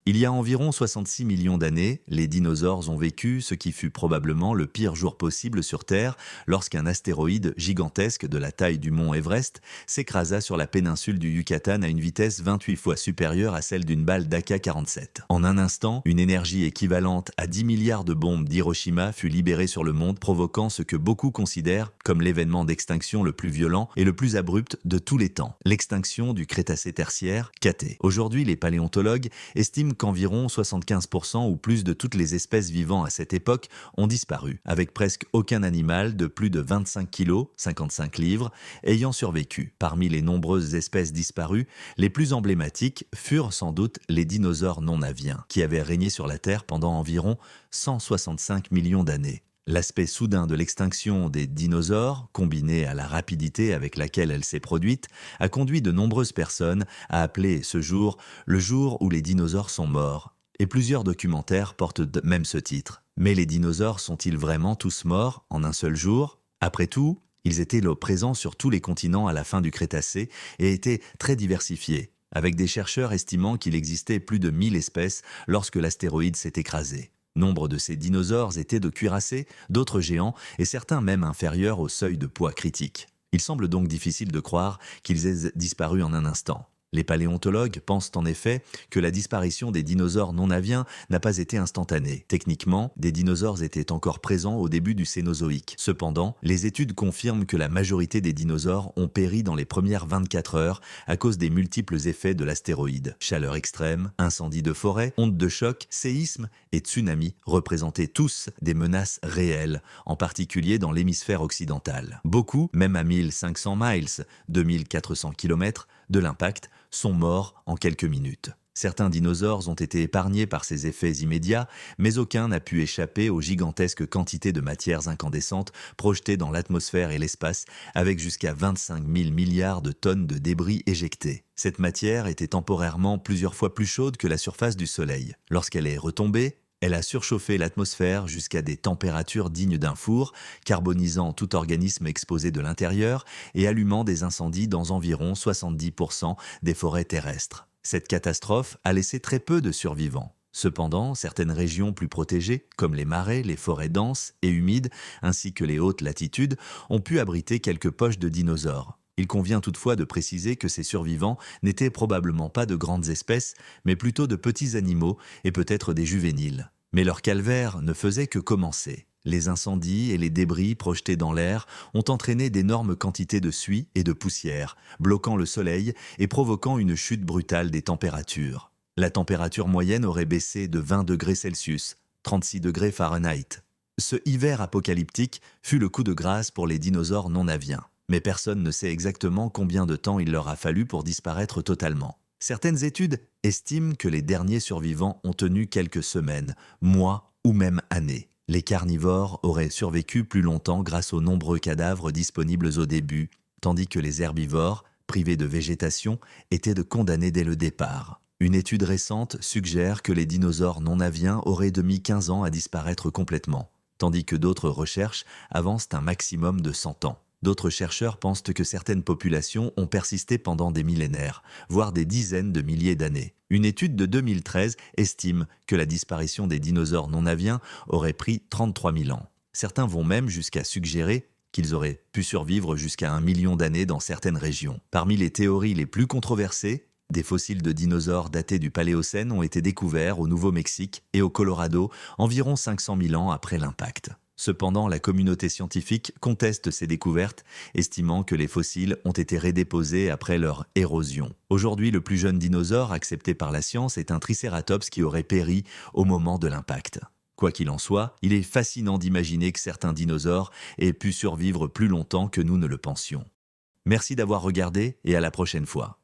Il y a environ 66 millions d'années, les dinosaures ont vécu ce qui fut probablement le pire jour possible sur Terre lorsqu'un astéroïde gigantesque de la taille du mont Everest s'écrasa sur la péninsule du Yucatan à une vitesse 28 fois supérieure à celle d'une balle d'Ak-47. En un instant, une énergie équivalente à 10 milliards de bombes d'Hiroshima fut libérée sur le monde, provoquant ce que beaucoup considèrent comme l'événement d'extinction le plus violent et le plus abrupt de tous les temps, l'extinction du Crétacé tertiaire, KT. Aujourd'hui, les paléontologues estiment qu'environ 75% ou plus de toutes les espèces vivant à cette époque ont disparu, avec presque aucun animal de plus de 25 kg, 55 livres, ayant survécu. Parmi les nombreuses espèces disparues, les plus emblématiques furent sans doute les dinosaures non aviens, qui avaient régné sur la Terre pendant environ 165 millions d'années. L'aspect soudain de l'extinction des dinosaures, combiné à la rapidité avec laquelle elle s'est produite, a conduit de nombreuses personnes à appeler ce jour le jour où les dinosaures sont morts. Et plusieurs documentaires portent même ce titre. Mais les dinosaures sont-ils vraiment tous morts en un seul jour? Après tout, ils étaient là présents sur tous les continents à la fin du Crétacé et étaient très diversifiés, avec des chercheurs estimant qu'il existait plus de 1000 espèces lorsque l'astéroïde s'est écrasé. Nombre de ces dinosaures étaient de cuirassés, d'autres géants et certains même inférieurs au seuil de poids critique. Il semble donc difficile de croire qu'ils aient disparu en un instant. Les paléontologues pensent en effet que la disparition des dinosaures non aviens n'a pas été instantanée. Techniquement, des dinosaures étaient encore présents au début du Cénozoïque. Cependant, les études confirment que la majorité des dinosaures ont péri dans les premières 24 heures à cause des multiples effets de l'astéroïde. Chaleur extrême, incendies de forêt, ondes de choc, séismes et tsunamis représentaient tous des menaces réelles, en particulier dans l'hémisphère occidental. Beaucoup, même à 1500 miles, 2400 km, de l'impact, sont morts en quelques minutes. Certains dinosaures ont été épargnés par ces effets immédiats, mais aucun n'a pu échapper aux gigantesques quantités de matières incandescentes projetées dans l'atmosphère et l'espace, avec jusqu'à 25 000 milliards de tonnes de débris éjectés. Cette matière était temporairement plusieurs fois plus chaude que la surface du Soleil. Lorsqu'elle est retombée, elle a surchauffé l'atmosphère jusqu'à des températures dignes d'un four, carbonisant tout organisme exposé de l'intérieur et allumant des incendies dans environ 70% des forêts terrestres. Cette catastrophe a laissé très peu de survivants. Cependant, certaines régions plus protégées, comme les marais, les forêts denses et humides, ainsi que les hautes latitudes, ont pu abriter quelques poches de dinosaures. Il convient toutefois de préciser que ces survivants n'étaient probablement pas de grandes espèces, mais plutôt de petits animaux et peut-être des juvéniles. Mais leur calvaire ne faisait que commencer. Les incendies et les débris projetés dans l'air ont entraîné d'énormes quantités de suie et de poussière, bloquant le soleil et provoquant une chute brutale des températures. La température moyenne aurait baissé de 20 degrés Celsius, 36 degrés Fahrenheit. Ce hiver apocalyptique fut le coup de grâce pour les dinosaures non aviens. Mais personne ne sait exactement combien de temps il leur a fallu pour disparaître totalement. Certaines études estiment que les derniers survivants ont tenu quelques semaines, mois ou même années. Les carnivores auraient survécu plus longtemps grâce aux nombreux cadavres disponibles au début, tandis que les herbivores, privés de végétation, étaient de condamnés dès le départ. Une étude récente suggère que les dinosaures non aviens auraient mis 15 ans à disparaître complètement, tandis que d'autres recherches avancent un maximum de 100 ans. D'autres chercheurs pensent que certaines populations ont persisté pendant des millénaires, voire des dizaines de milliers d'années. Une étude de 2013 estime que la disparition des dinosaures non aviens aurait pris 33 000 ans. Certains vont même jusqu'à suggérer qu'ils auraient pu survivre jusqu'à 1 million d'années dans certaines régions. Parmi les théories les plus controversées, des fossiles de dinosaures datés du Paléocène ont été découverts au Nouveau-Mexique et au Colorado environ 500 000 ans après l'impact. Cependant, la communauté scientifique conteste ces découvertes, estimant que les fossiles ont été redéposés après leur érosion. Aujourd'hui, le plus jeune dinosaure accepté par la science est un tricératops qui aurait péri au moment de l'impact. Quoi qu'il en soit, il est fascinant d'imaginer que certains dinosaures aient pu survivre plus longtemps que nous ne le pensions. Merci d'avoir regardé et à la prochaine fois.